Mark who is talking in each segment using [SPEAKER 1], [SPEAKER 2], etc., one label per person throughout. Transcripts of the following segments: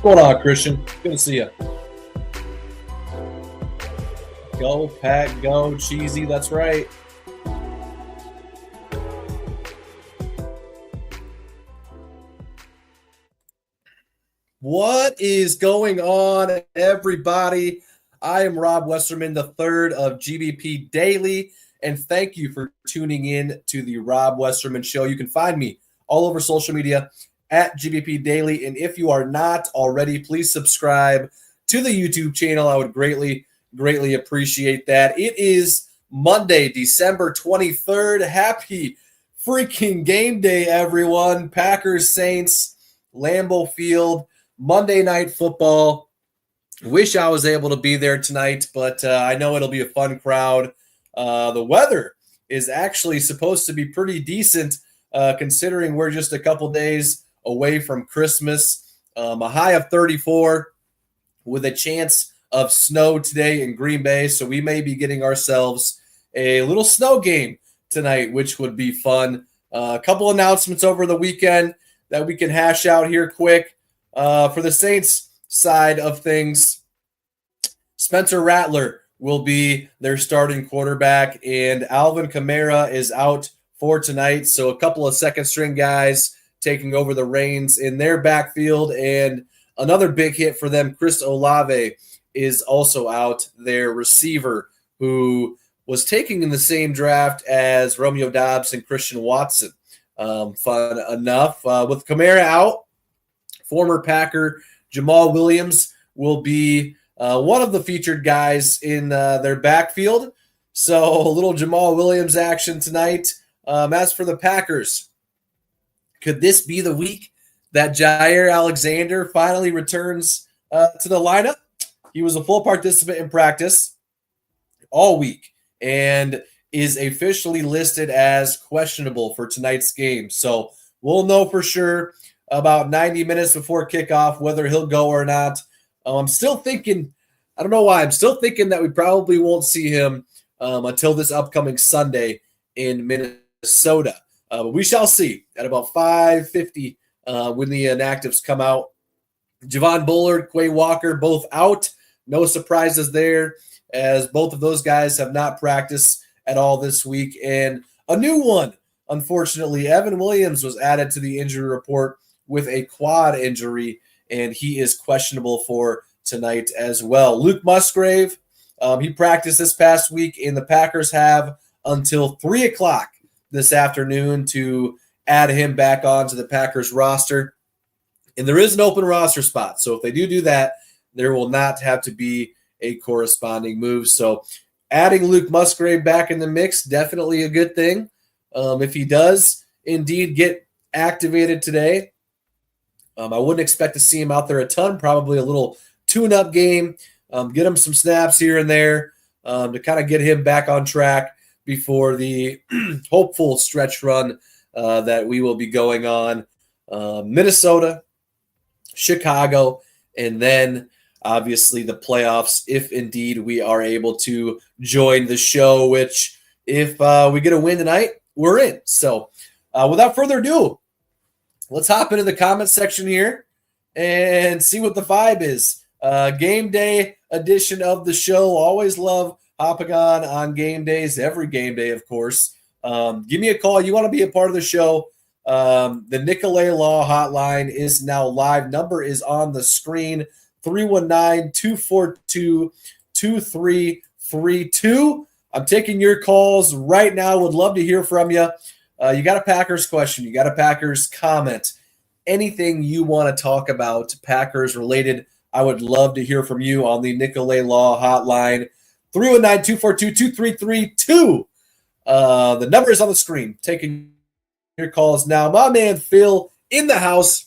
[SPEAKER 1] going on, Christian? Good to see you. Go, Pack, go, Cheesy, that's right. What is going on, everybody? I am Rob Westerman, the third of GBP Daily, and thank you for tuning in to the Rob Westerman Show. You can find me all over social media at GBP Daily, and if you are not already, please subscribe to the YouTube channel. I would greatly appreciate that. It is Monday, December 23rd. Happy freaking game day, everyone. Packers, Saints, Lambeau Field, Monday Night Football. Wish I was able to be there tonight, but I know it'll be a fun crowd. The weather is actually supposed to be pretty decent, considering we're just a couple days away from Christmas. A high of 34 with a chance of snow today in Green Bay, so we may be getting ourselves a little snow game tonight, which would be fun. A couple announcements over the weekend that we can hash out here quick. For the Saints side of things, Spencer Rattler will be their starting quarterback, and Alvin Kamara is out for tonight. So a couple of second-string guys taking over the reins in their backfield, and another big hit for them, Chris Olave, is also out, their receiver, who was taken in the same draft as Romeo Doubs and Christian Watson. Fun enough. With Kamara out, former Packer Jamal Williams will be one of the featured guys in their backfield. So a little Jamal Williams action tonight. As for the Packers, could this be the week that Jair Alexander finally returns to the lineup? He was a full participant in practice all week and is officially listed as questionable for tonight's game. So we'll know for sure about 90 minutes before kickoff whether he'll go or not. I'm still thinking, I don't know why, I'm still thinking that we probably won't see him until this upcoming Sunday in Minnesota. But we shall see at about 5:50 when the inactives come out. Javon Bullard, Quay Walker, both out. No surprises there, as both of those guys have not practiced at all this week. And a new one, unfortunately, Evan Williams was added to the injury report with a quad injury, and he is questionable for tonight as well. Luke Musgrave, he practiced this past week, and the Packers have until 3 o'clock this afternoon to add him back onto the Packers roster. And there is an open roster spot, so if they do that, there will not have to be a corresponding move. So adding Luke Musgrave back in the mix, definitely a good thing. If he does indeed get activated today, I wouldn't expect to see him out there a ton, probably a little tune-up game, get him some snaps here and there to kind of get him back on track before the hopeful stretch run that we will be going on. Minnesota, Chicago, and then obviously the playoffs, if indeed we are able to join the show, which if we get a win tonight, we're in. So without further ado, let's hop into the comment section here and see what the vibe is. Game day edition of the show. Always love hopping on game days, every game day, of course. Give me a call. You want to be a part of the show. The Nicolet Law hotline is now live. Number is on the screen, 319-242-2332. I'm taking your calls right now. Would love to hear from you. You got a Packers question. You got a Packers comment. Anything you want to talk about Packers related, I would love to hear from you on the Nicolet Law hotline, 319-242-2332. The number is on the screen. Taking your calls now. My man Phil in the house.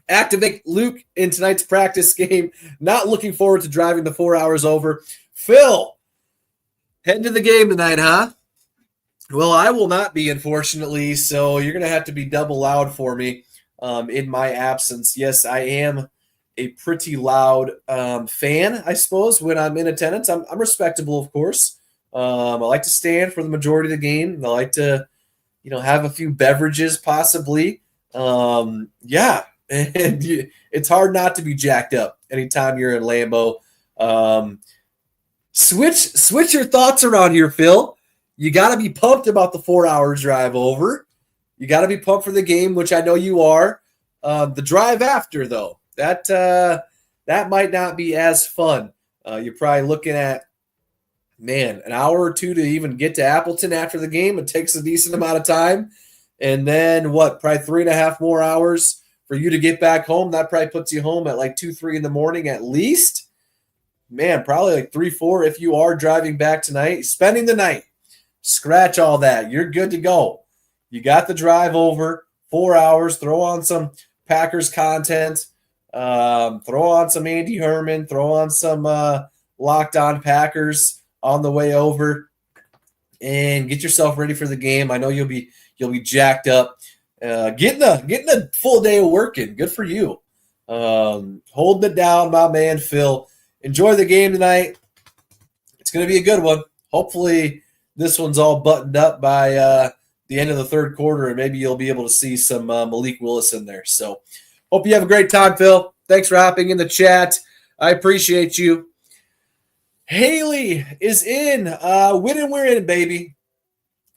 [SPEAKER 1] Activate Luke in tonight's practice game. Not looking forward to driving the 4 hours over. Phil, heading to the game tonight, huh? Well, I will not be, unfortunately, so you're going to have to be double loud for me in my absence. Yes, I am a pretty loud fan, I suppose, when I'm in attendance. I'm respectable, of course. I like to stand for the majority of the game. I like to, have a few beverages possibly. Yeah, and it's hard not to be jacked up anytime you're in Lambeau. Switch your thoughts around here, Phil. You got to be pumped about the 4-hour drive over. You got to be pumped for the game, which I know you are. The drive after, though, that might not be as fun. You're probably looking at, man, an hour or two to even get to Appleton after the game. It takes a decent amount of time. And then probably 3.5 more hours for you to get back home. That probably puts you home at like 2, 3 in the morning at least. Man, probably like 3, 4 if you are driving back tonight. Spending the night. Scratch all that. You're good to go. You got the drive over, 4 hours. Throw on some Packers content. Throw on some Andy Herman. Throw on some Locked On Packers on the way over, and get yourself ready for the game. I know you'll be jacked up. Getting a full day of working. Good for you. Holding it down, my man Phil. Enjoy the game tonight. It's going to be a good one. Hopefully this one's all buttoned up by the end of the third quarter, and maybe you'll be able to see some Malik Willis in there. So hope you have a great time, Phil. Thanks for hopping in the chat. I appreciate you. Haley is in. Win and we're in, baby.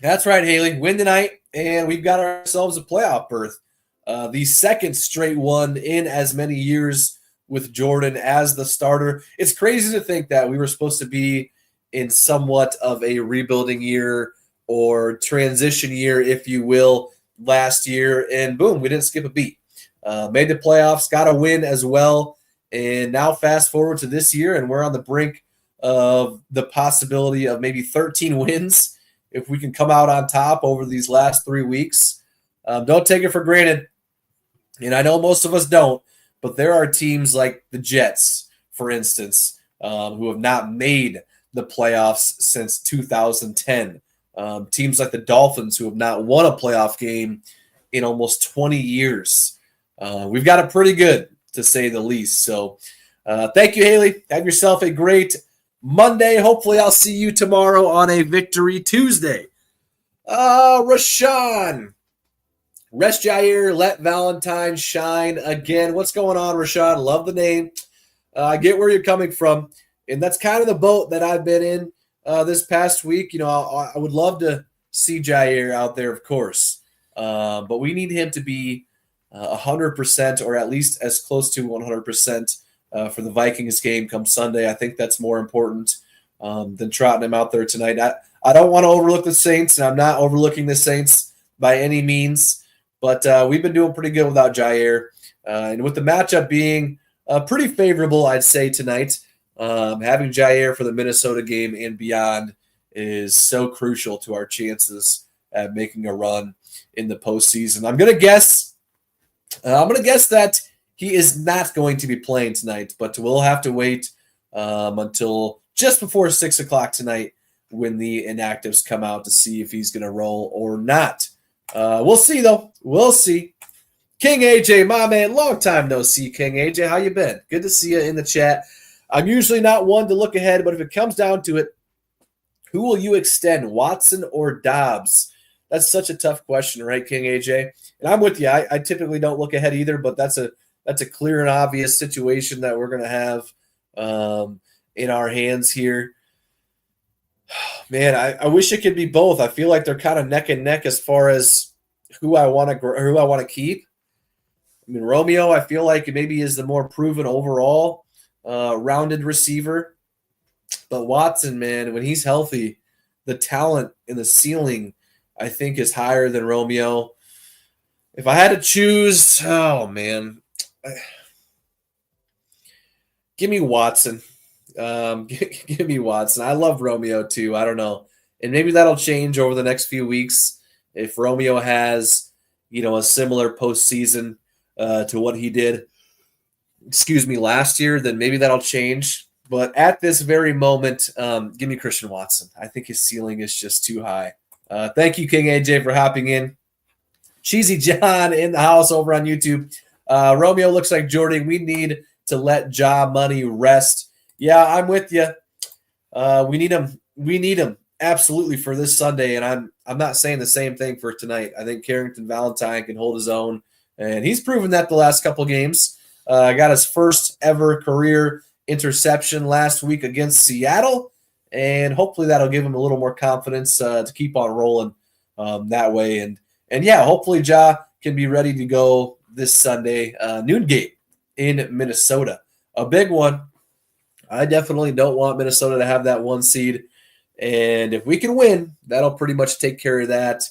[SPEAKER 1] That's right, Haley. Win tonight, and we've got ourselves a playoff berth. The second straight one in as many years with Jordan as the starter. It's crazy to think that we were supposed to be in somewhat of a rebuilding year or transition year, if you will, last year, and boom, we didn't skip a beat. Made the playoffs, got a win as well, and now fast forward to this year, and we're on the brink of the possibility of maybe 13 wins if we can come out on top over these last 3 weeks. Don't take it for granted, and I know most of us don't, but there are teams like the Jets, for instance, who have not made the playoffs since 2010. Teams like the Dolphins, who have not won a playoff game in almost 20 years. We've got it pretty good, to say the least. So thank you, Haley. Have yourself a great Monday. Hopefully I'll see you tomorrow on a Victory Tuesday. Rashawn. Rest Jair, let Valentine shine again. What's going on, Rashawn? Love the name. I get where you're coming from. And that's kind of the boat that I've been in this past week. You know, I would love to see Jair out there, of course. But we need him to be 100% or at least as close to 100% for the Vikings game come Sunday. I think that's more important than trotting him out there tonight. I don't want to overlook the Saints, and I'm not overlooking the Saints by any means. But we've been doing pretty good without Jair. And with the matchup being pretty favorable, I'd say, tonight, having Jair for the Minnesota game and beyond is so crucial to our chances at making a run in the postseason. I'm going to guess that he is not going to be playing tonight, but we'll have to wait until just before 6 o'clock tonight when the inactives come out to see if he's going to roll or not. We'll see, though. We'll see. King AJ, my man, long time no see, King AJ. How you been? Good to see you in the chat. I'm usually not one to look ahead, but if it comes down to it, who will you extend, Watson or Dobbs? That's such a tough question, right, King AJ? And I'm with you. I typically don't look ahead either, but that's a clear and obvious situation that we're going to have in our hands here. Man, I wish it could be both. I feel like they're kind of neck and neck as far as who I want to keep. I mean, Romeo, I feel like maybe is the more proven overall rounded receiver. But Watson, man, when he's healthy, the talent and the ceiling, I think, is higher than Romeo. If I had to choose, oh, man. Give me Watson. Give me Watson. I love Romeo, too. I don't know. And maybe that'll change over the next few weeks. If Romeo has, a similar postseason to what he did, last year, then maybe that'll change. But at this very moment, give me Christian Watson. I think his ceiling is just too high. Thank you, King AJ, for hopping in. Cheesy John in the house over on YouTube. Romeo looks like Jordan. We need to let Ja Money rest. Yeah, I'm with you. We need him. We need him absolutely for this Sunday, and I'm not saying the same thing for tonight. I think Carrington Valentine can hold his own And he's proven that the last couple games. Got his first ever career interception last week against Seattle, and hopefully that'll give him a little more confidence to keep on rolling that way. And yeah, hopefully Ja can be ready to go this Sunday, noon gate in Minnesota. A big one. I definitely don't want Minnesota to have that 1 seed. And if we can win, that'll pretty much take care of that.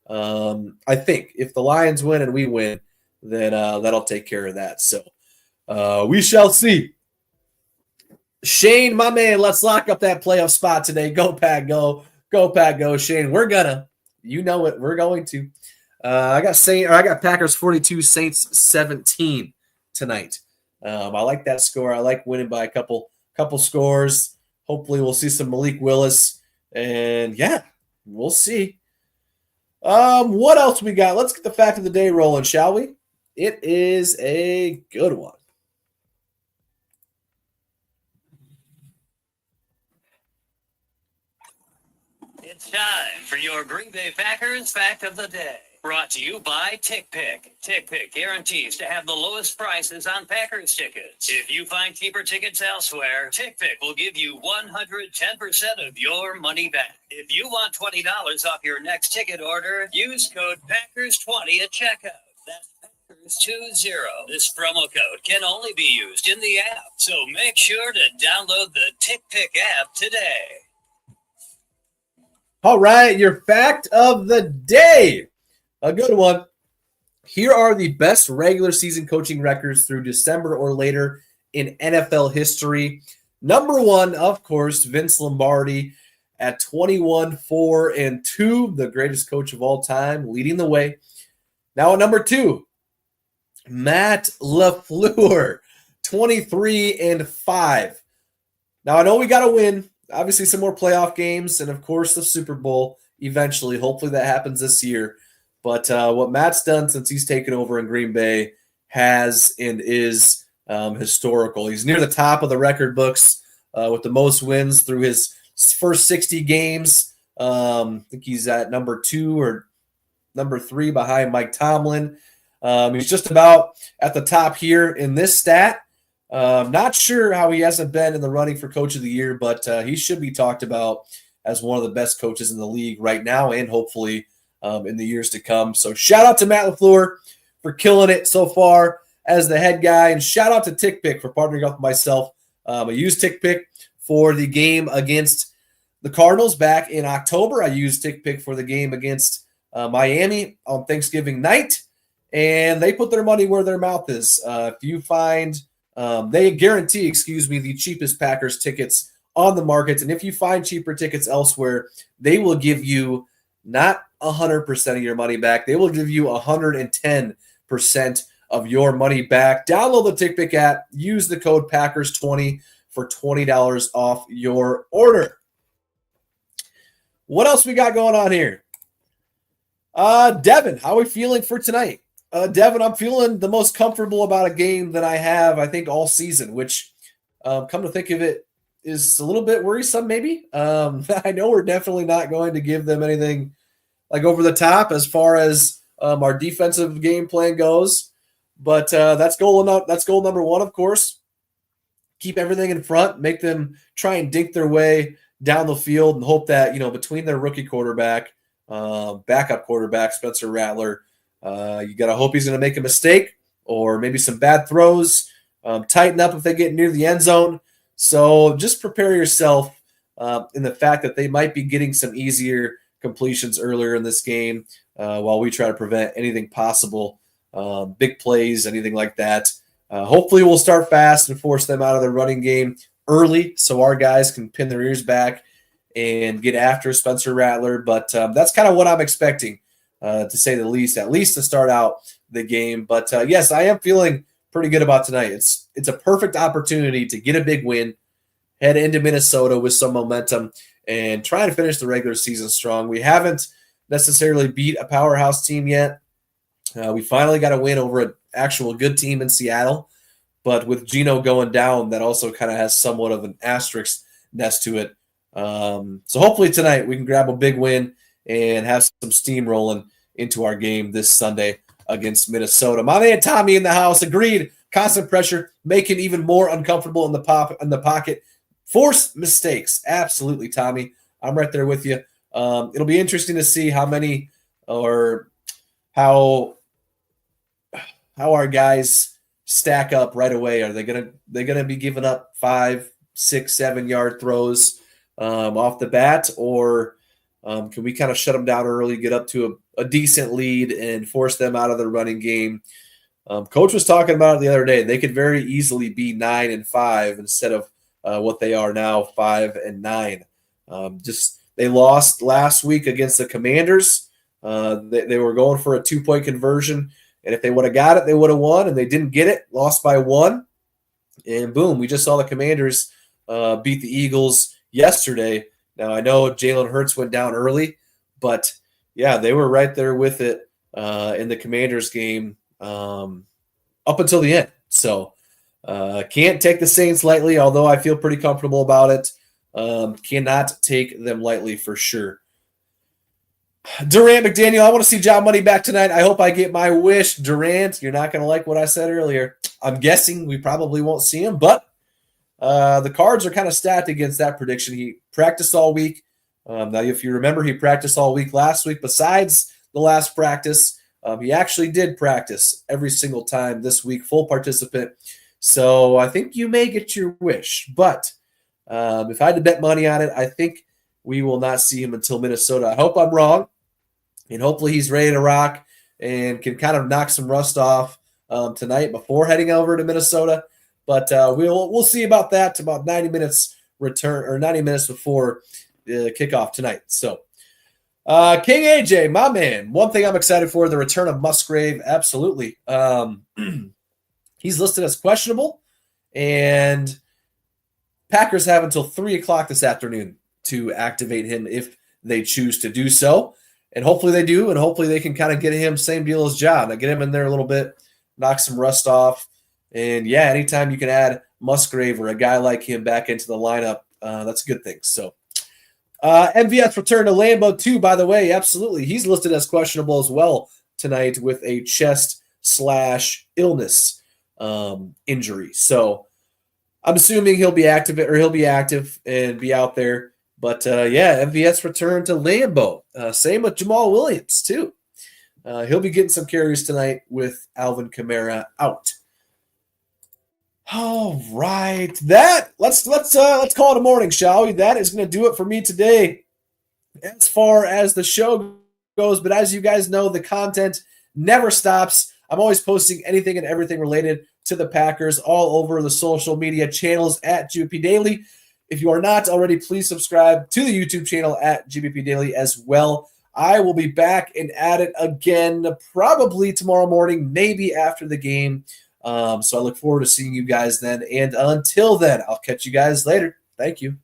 [SPEAKER 1] I think if the Lions win and we win, then that'll take care of that. So we shall see. Shane, my man, let's lock up that playoff spot today. Go Pack, go. Go Pack, go. Shane, we're gonna. You know it. We're going to. I got Packers 42, Saints 17 tonight. I like that score. I like winning by a couple scores. Hopefully we'll see some Malik Willis. And yeah, we'll see. What else we got? Let's get the fact of the day rolling, shall we? It is a good one.
[SPEAKER 2] It's time for your Green Bay Packers Fact of the Day. Brought to you by TickPick. TickPick guarantees to have the lowest prices on Packers tickets. If you find cheaper tickets elsewhere, TickPick will give you 110% of your money back. If you want $20 off your next ticket order, use code Packers20 at checkout. That's Packers20. This promo code can only be used in the app, so make sure to download the TickPick app today.
[SPEAKER 1] All right, your fact of the day. A good one. Here are the best regular season coaching records through December or later in NFL history. Number 1, of course, Vince Lombardi at 21-4-2, the greatest coach of all time, leading the way. Now at number 2, Matt LaFleur, 23-5. Now I know we got to win. Obviously, some more playoff games, and of course, the Super Bowl eventually. Hopefully, that happens this year. But what Matt's done since he's taken over in Green Bay has and is historical. He's near the top of the record books with the most wins through his first 60 games. I think he's at number 2 or number 3 behind Mike Tomlin. He's just about at the top here in this stat. Not sure how he hasn't been in the running for Coach of the Year, but he should be talked about as one of the best coaches in the league right now and hopefully in the years to come. So shout out to Matt LaFleur for killing it so far as the head guy, and shout out to TickPick for partnering up with myself. I used TickPick for the game against the Cardinals back in October. I used TickPick for the game against Miami on Thanksgiving night, and they put their money where their mouth is. If you find they guarantee, the cheapest Packers tickets on the markets. And if you find cheaper tickets elsewhere, they will give you not 100% of your money back. They will give you 110% of your money back. Download the TickPick app. Use the code Packers20 for $20 off your order. What else we got going on here? Devin, how are we feeling for tonight? Devin, I'm feeling the most comfortable about a game that I have, I think, all season, which, come to think of it, is a little bit worrisome maybe. I know we're definitely not going to give them anything like over the top as far as our defensive game plan goes, but that's goal number 1, of course. Keep everything in front, make them try and dink their way down the field and hope that, between their rookie quarterback, backup quarterback, Spencer Rattler, you got to hope he's going to make a mistake or maybe some bad throws, tighten up if they get near the end zone. So just prepare yourself in the fact that they might be getting some easier completions earlier in this game while we try to prevent anything possible, big plays, anything like that. Hopefully we'll start fast and force them out of their running game early so our guys can pin their ears back and get after Spencer Rattler. But that's kind of what I'm expecting, to say the least, at least to start out the game. But yes, I am feeling pretty good about tonight. It's a perfect opportunity to get a big win, head into Minnesota with some momentum, and try to finish the regular season strong. We haven't necessarily beat a powerhouse team yet. We finally got a win over an actual good team in Seattle, but with Geno going down, that also kind of has somewhat of an asterisk next to it. So hopefully tonight we can grab a big win and have some steam rolling into our game this Sunday against Minnesota. My man Tommy in the house agreed. Constant pressure, make him even more uncomfortable in the pocket. Force mistakes. Absolutely, Tommy. I'm right there with you. It'll be interesting to see how many or how our guys stack up right away. Are they gonna be giving up 5, 6, 7 yard throws off the bat, or can we kind of shut them down early, get up to a decent lead, and force them out of the running game? Coach was talking about it the other day. They could very easily be 9-5 instead of what they are now, 5-9. They lost last week against the Commanders. They were going for a 2-point conversion, and if they would have got it, they would have won, and they didn't get it, lost by 1. And boom, we just saw the Commanders beat the Eagles yesterday. Now, I know Jalen Hurts went down early, but yeah, they were right there with it in the Commanders game up until the end. So can't take the Saints lightly, although I feel pretty comfortable about it. Cannot take them lightly for sure. Durant McDaniel, I want to see John Money back tonight. I hope I get my wish. Durant, you're not going to like what I said earlier. I'm guessing we probably won't see him, but the cards are kind of stacked against that prediction. He practiced all week. Now, if you remember, he practiced all week last week. Besides the last practice, he actually did practice every single time this week, full participant. So I think you may get your wish. But if I had to bet money on it, I think we will not see him until Minnesota. I hope I'm wrong. And hopefully he's ready to rock and can kind of knock some rust off tonight before heading over to Minnesota. But we'll see about that. About 90 minutes return, or 90 minutes before the kickoff tonight. So King AJ, my man. One thing I'm excited for, the return of Musgrave. Absolutely. He's listed as questionable, and Packers have until 3 o'clock this afternoon to activate him if they choose to do so. And hopefully they do, and hopefully they can kind of get him same deal as John. Get him in there a little bit, knock some rust off. And, yeah, anytime you can add Musgrave or a guy like him back into the lineup, that's a good thing. So, MVS return to Lambeau, too, by the way. Absolutely. He's listed as questionable as well tonight with a chest/illness injury. So, I'm assuming he'll be active and be out there. But, yeah, MVS returned to Lambeau. Same with Jamal Williams, too. He'll be getting some carries tonight with Alvin Kamara out. All right. Let's call it a morning, shall we? That is going to do it for me today as far as the show goes. But as you guys know, the content never stops. I'm always posting anything and everything related to the Packers all over the social media channels at GBP Daily. If you are not already, please subscribe to the YouTube channel at GBP Daily as well. I will be back and at it again probably tomorrow morning, maybe after the game. So I look forward to seeing you guys then. And until then, I'll catch you guys later. Thank you.